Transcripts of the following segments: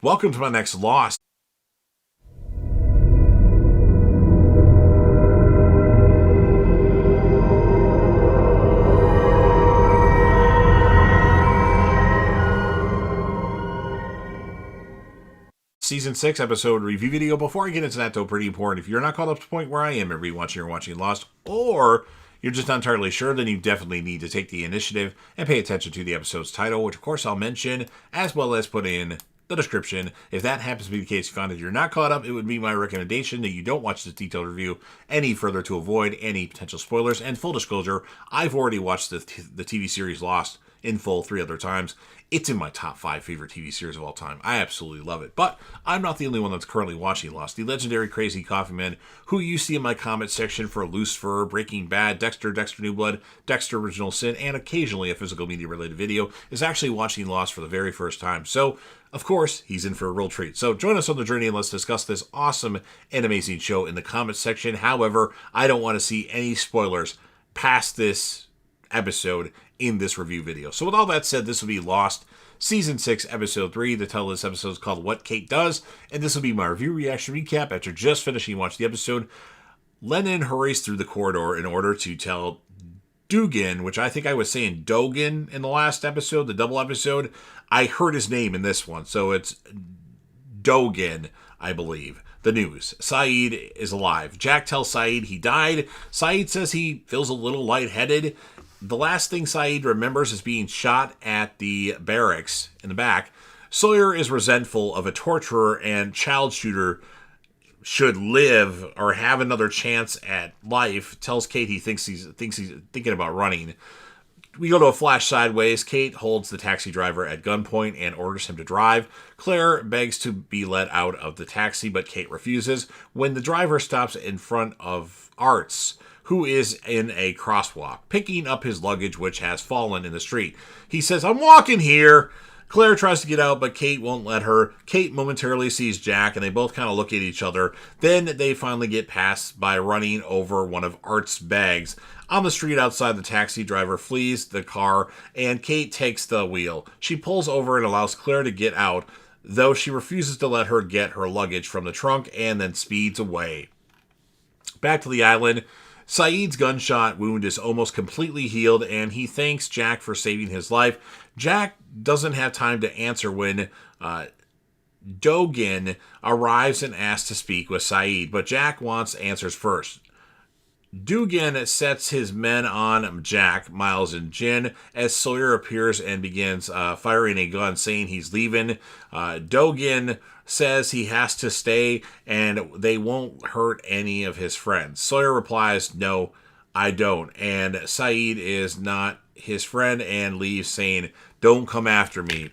Welcome to my next Lost. Season 6 episode review video. Before I get into that, though, pretty important. If you're not caught up to the point where I am at rewatching or watching Lost, or you're just not entirely sure, then you definitely need to take the initiative and pay attention to the episode's title, which of course I'll mention, as well as put in the description. If that happens to be the case, you found that you're not caught up, it would be my recommendation that you don't watch this detailed review any further to avoid any potential spoilers. And full disclosure, I've already watched the TV series Lost in full 3 other times. It's in my top 5 favorite TV series of all time. I absolutely love it. But I'm not the only one that's currently watching Lost. The legendary Crazy Coffee Man, who you see in my comment section for Lucifer, Breaking Bad, Dexter, Dexter New Blood, Dexter Original Sin, and occasionally a physical media related video, is actually watching Lost for the very first time. So, of course, he's in for a real treat. So join us on the journey and let's discuss this awesome and amazing show in the comment section. However, I don't want to see any spoilers past this episode in this review video. So with all that said, this will be Lost Season 6, Episode 3. The title of this episode is called What Kate Does, and this will be my review reaction recap after just finishing watching the episode. Lennon hurries through the corridor in order to tell Dugan, which I think I was saying Dogan in the last episode, the double episode. I heard his name in this one, so it's Dogan, I believe. The news. Saeed is alive. Jack tells Saeed he died. Saeed says he feels a little lightheaded. The last thing Saeed remembers is being shot at the barracks in the back. Sawyer is resentful of a torturer and child shooter should live or have another chance at life. Tells Kate he thinks he's thinking about running. We go to a flash sideways. Kate holds the taxi driver at gunpoint and orders him to drive. Claire begs to be let out of the taxi, but Kate refuses. When the driver stops in front of Arts, who is in a crosswalk, picking up his luggage, which has fallen in the street. He says, "I'm walking here." Claire tries to get out, but Kate won't let her. Kate momentarily sees Jack, and they both kind of look at each other. Then they finally get past by running over one of Art's bags. On the street outside, the taxi driver flees the car, and Kate takes the wheel. She pulls over and allows Claire to get out, though she refuses to let her get her luggage from the trunk and then speeds away. Back to the island. Saeed's gunshot wound is almost completely healed, and he thanks Jack for saving his life. Jack doesn't have time to answer when Dogan arrives and asks to speak with Saeed, but Jack wants answers first. Dugan sets his men on Jack, Miles, and Jin as Sawyer appears and begins firing a gun, saying he's leaving. Dogan says he has to stay and they won't hurt any of his friends. Sawyer replies, "No, I don't." And Saeed is not his friend and leaves, saying, "Don't come after me."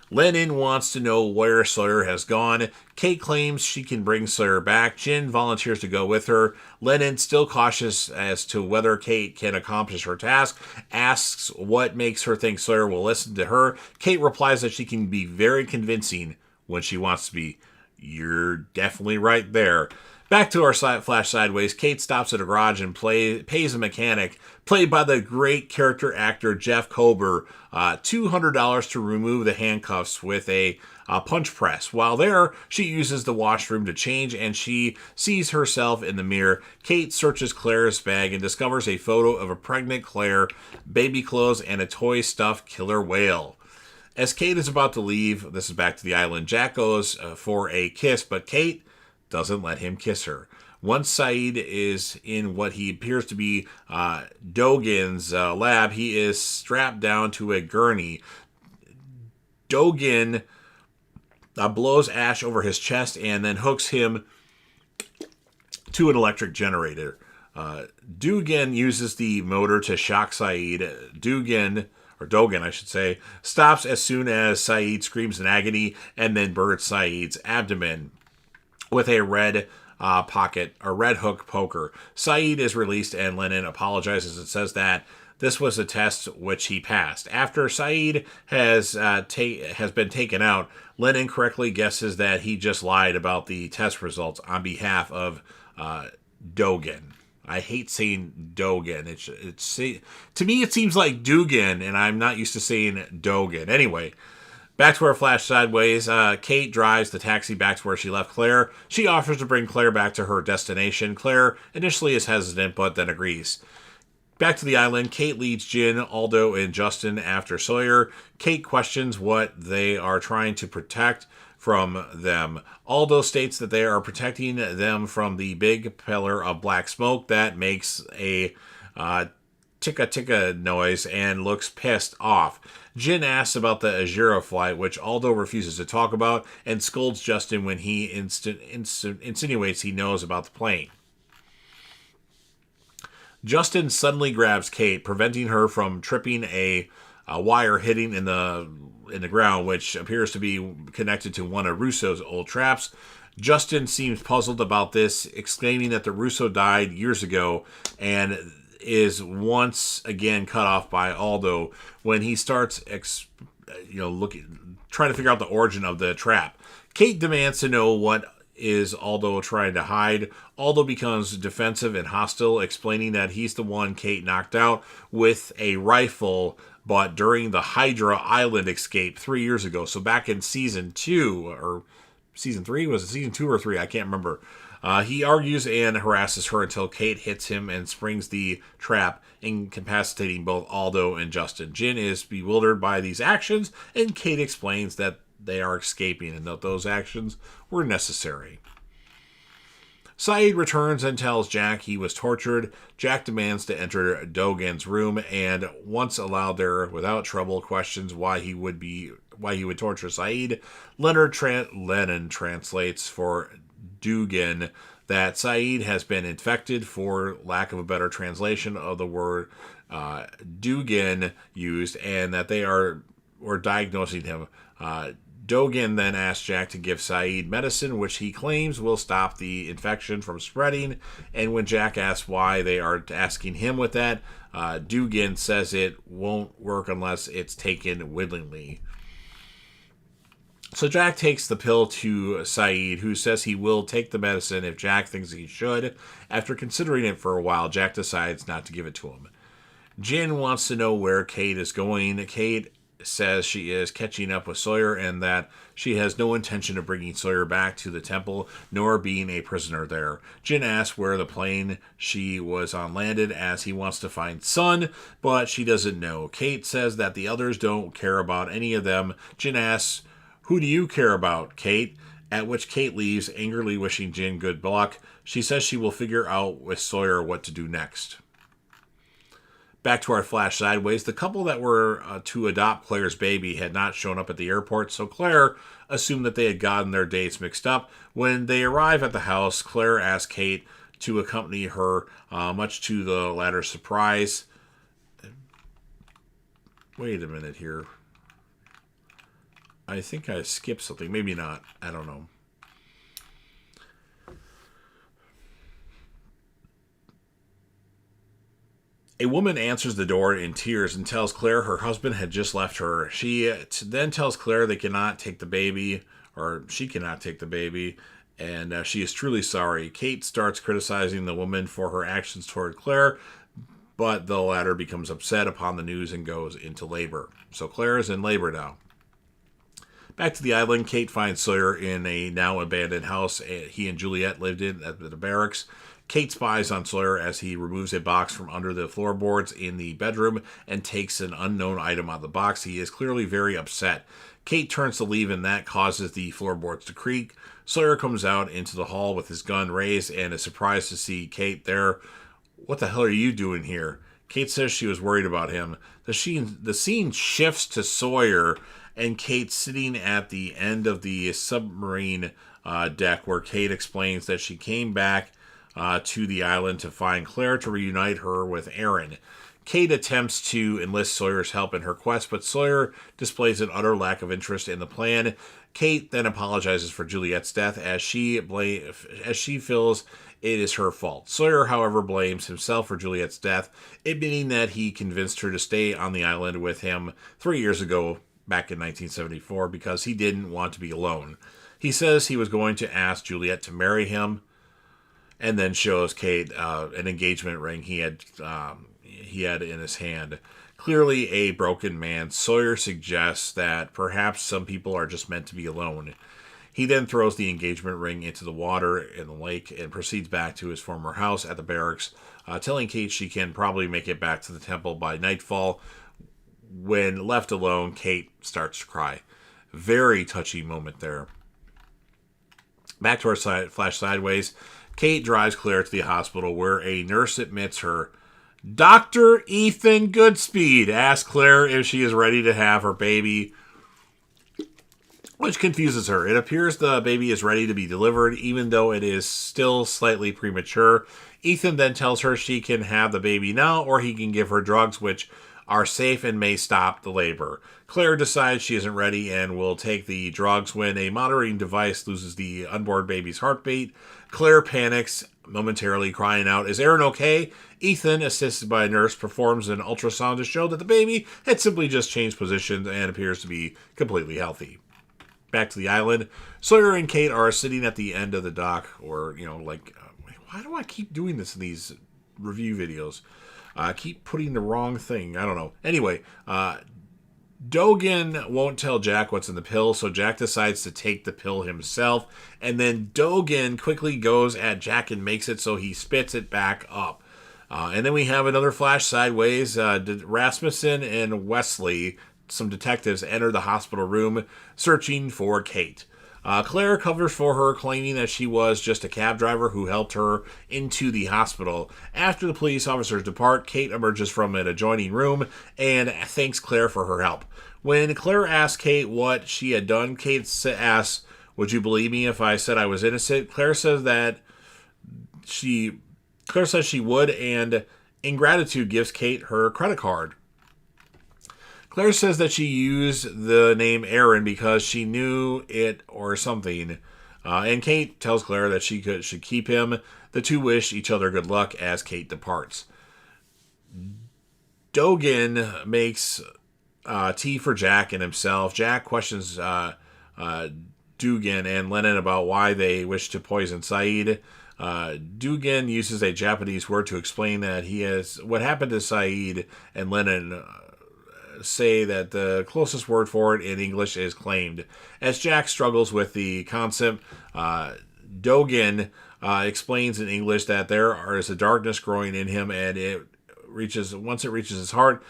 Lennon wants to know where Sawyer has gone. Kate claims she can bring Sawyer back. Jin volunteers to go with her. Lennon, still cautious as to whether Kate can accomplish her task, asks what makes her think Sawyer will listen to her. Kate replies that she can be very convincing when she wants to be. You're definitely right there. Back to our flash sideways. Kate stops at a garage and pays a mechanic, played by the great character actor Jeff Kober, $200 to remove the handcuffs with a punch press. While there, she uses the washroom to change, and she sees herself in the mirror. Kate searches Claire's bag and discovers a photo of a pregnant Claire, baby clothes, and a toy stuffed killer whale. As Kate is about to leave, this is back to the island, Jack goes for a kiss, but Kate doesn't let him kiss her. Once Saeed is in what he appears to be Dogan's lab, he is strapped down to a gurney. Dogan blows ash over his chest and then hooks him to an electric generator. Dugan uses the motor to shock Saeed. Dogan, I should say, stops as soon as Saeed screams in agony and then burns Saeed's abdomen with a red hook poker. Saeed is released and Lennon apologizes and says that this was a test which he passed. After Saeed has been taken out, Lennon correctly guesses that he just lied about the test results on behalf of Dogan. I hate saying Dogan. To me, it seems like Dugan, and I'm not used to saying Dogan. Anyway, Back to our flash sideways, Kate drives the taxi back to where she left Claire. She offers to bring Claire back to her destination. Claire initially is hesitant, but then agrees. Back to the island, Kate leads Jin, Aldo, and Justin after Sawyer. Kate questions what they are trying to protect from them. Aldo states that they are protecting them from the big pillar of black smoke that makes a ticka ticka noise and looks pissed off. Jin asks about the Ajira flight, which Aldo refuses to talk about, and scolds Justin when he insinuates he knows about the plane. Justin suddenly grabs Kate, preventing her from tripping a wire hitting in the ground, which appears to be connected to one of Russo's old traps. Justin seems puzzled about this, exclaiming that the Russo died years ago and is once again cut off by Aldo when he starts trying to figure out the origin of the trap. Kate demands to know what is Aldo trying to hide. Aldo becomes defensive and hostile, explaining that he's the one Kate knocked out with a rifle, but during the Hydra Island escape 3 years ago. So back in season 2, or season 3? Was it season 2 or 3? I can't remember. He argues and harasses her until Kate hits him and springs the trap, incapacitating both Aldo and Justin. Jin is bewildered by these actions, and Kate explains that they are escaping and that those actions were necessary. Saeed returns and tells Jack he was tortured. Jack demands to enter Dogen's room and, once allowed there without trouble, questions why he would torture Saeed. Lennon translates for Dugan that Saeed has been infected, for lack of a better translation of the word Dugan used, and that they were diagnosing him. Dogen then asks Jack to give Saeed medicine, which he claims will stop the infection from spreading. And when Jack asks why they are asking him with that, Dugan says it won't work unless it's taken willingly. So Jack takes the pill to Saeed, who says he will take the medicine if Jack thinks he should. After considering it for a while, Jack decides not to give it to him. Jin wants to know where Kate is going. Kate says she is catching up with Sawyer and that she has no intention of bringing Sawyer back to the temple, nor being a prisoner there. Jin asks where the plane she was on landed, as he wants to find Sun, but she doesn't know. Kate says that the others don't care about any of them. Jin asks, "Who do you care about, Kate?" At which Kate leaves, angrily wishing Jin good luck. She says she will figure out with Sawyer what to do next. Back to our flash sideways, the couple that were to adopt Claire's baby had not shown up at the airport, so Claire assumed that they had gotten their dates mixed up. When they arrive at the house, Claire asks Kate to accompany her, much to the latter's surprise. Wait a minute here. I think I skipped something. Maybe not. I don't know. A woman answers the door in tears and tells Claire her husband had just left her. She then tells Claire they cannot take the baby, or she cannot take the baby, and she is truly sorry. Kate starts criticizing the woman for her actions toward Claire, but the latter becomes upset upon the news and goes into labor. So Claire is in labor now. Back to the island, Kate finds Sawyer in a now abandoned house he and Juliet lived in at the barracks. Kate spies on Sawyer as he removes a box from under the floorboards in the bedroom and takes an unknown item out of the box. He is clearly very upset. Kate turns to leave, and that causes the floorboards to creak. Sawyer comes out into the hall with his gun raised and is surprised to see Kate there. "What the hell are you doing here?" Kate says she was worried about him. The scene shifts to Sawyer and Kate sitting at the end of the submarine deck, where Kate explains that she came back to the island to find Claire to reunite her with Aaron. Kate attempts to enlist Sawyer's help in her quest, but Sawyer displays an utter lack of interest in the plan. Kate then apologizes for Juliet's death as she feels it is her fault. Sawyer, however, blames himself for Juliet's death, admitting that he convinced her to stay on the island with him 3 years ago, back in 1974, because he didn't want to be alone. He says he was going to ask Juliet to marry him, and then shows Kate an engagement ring he had in his hand. Clearly a broken man, Sawyer suggests that perhaps some people are just meant to be alone. He then throws the engagement ring into the water in the lake and proceeds back to his former house at the barracks, telling Kate she can probably make it back to the temple by nightfall. When left alone, Kate starts to cry. Very touchy moment there. Back to our flash sideways. Kate drives Claire to the hospital where a nurse admits her. Dr. Ethan Goodspeed asks Claire if she is ready to have her baby, which confuses her. It appears the baby is ready to be delivered, even though it is still slightly premature. Ethan then tells her she can have the baby now, or he can give her drugs which are safe and may stop the labor. Claire decides she isn't ready and will take the drugs when a monitoring device loses the unborn baby's heartbeat. Claire panics, momentarily crying out, "Is Aaron okay?" Ethan, assisted by a nurse, performs an ultrasound to show that the baby had simply just changed positions and appears to be completely healthy. Back to the island, Sawyer and Kate are sitting at the end of the dock, or, why do I keep doing this in these review videos? I keep putting the wrong thing. I don't know. Anyway, Dogen won't tell Jack what's in the pill, so Jack decides to take the pill himself, and then Dogen quickly goes at Jack and makes it so he spits it back up. And then we have another flash sideways. Rasmussen and Wesley, some detectives, enter the hospital room searching for Kate. Claire covers for her, claiming that she was just a cab driver who helped her into the hospital. After the police officers depart, Kate emerges from an adjoining room and thanks Claire for her help. When Claire asks Kate what she had done, Kate asks, "Would you believe me if I said I was innocent?" Claire says she would, and in gratitude gives Kate her credit card. Claire says that she used the name Aaron because she knew it or something. And Kate tells Claire that she should keep him. The two wish each other good luck as Kate departs. Dogen makes tea for Jack and himself. Jack questions Dugan and Lennon about why they wish to poison Saeed. Dugan uses a Japanese word to explain that what happened to Saeed, and Lennon say that the closest word for it in English is claimed. As Jack struggles with the concept, Dogen explains in English that there is a darkness growing in him, and once it reaches his heart,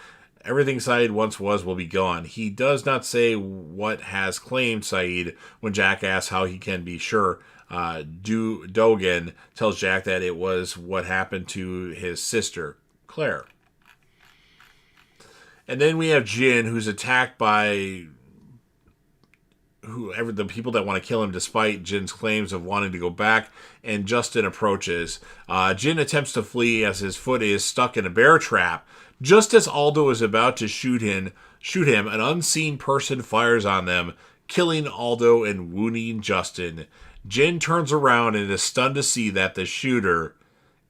everything Saeed once was will be gone. He does not say what has claimed Saeed when Jack asks how he can be sure. Dogen tells Jack that it was what happened to his sister, Claire. And then we have Jin, who's attacked by the people that want to kill him, despite Jin's claims of wanting to go back. And Justin approaches. Jin attempts to flee as his foot is stuck in a bear trap. Just as Aldo is about to shoot him, an unseen person fires on them, killing Aldo and wounding Justin. Jin turns around and is stunned to see that the shooter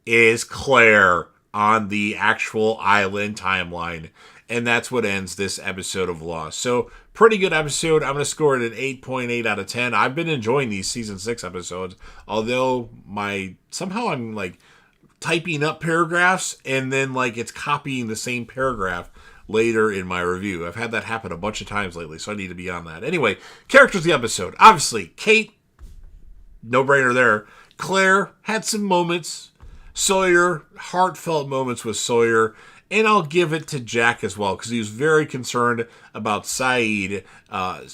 is Claire on the actual island timeline. And that's what ends this episode of Lost. So, pretty good episode. I'm going to score it an 8.8 out of 10. I've been enjoying these Season 6 episodes. Although, somehow I'm, typing up paragraphs, and then, it's copying the same paragraph later in my review. I've had that happen a bunch of times lately, so I need to be on that. Anyway, characters of the episode. Obviously, Kate, no-brainer there. Claire had some moments. Sawyer, heartfelt moments with Sawyer. And I'll give it to Jack as well, because he was very concerned about Saeed.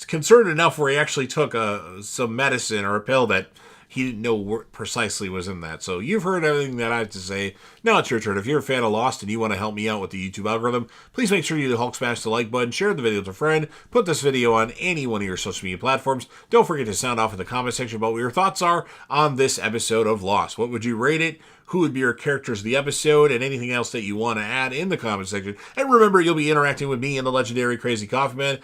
Concerned enough where he actually took some medicine or a pill that he didn't know what precisely was in that. So you've heard everything that I have to say. Now it's your turn. If you're a fan of Lost and you want to help me out with the YouTube algorithm, please make sure you Hulk smash the like button, share the video with a friend, put this video on any one of your social media platforms. Don't forget to sound off in the comment section about what your thoughts are on this episode of Lost. What would you rate it? Who would be your characters of the episode, and anything else that you want to add in the comment section. And remember, you'll be interacting with me and the legendary Crazy Coffee Man.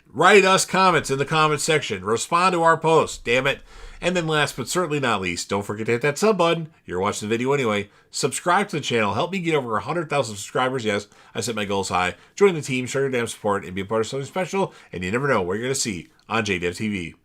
Write us comments in the comment section. Respond to our posts, damn it. And then last but certainly not least, don't forget to hit that sub button. You're watching the video anyway. Subscribe to the channel. Help me get over 100,000 subscribers. Yes, I set my goals high. Join the team, show your damn support, and be a part of something special. And you never know what you're going to see on JDevTV.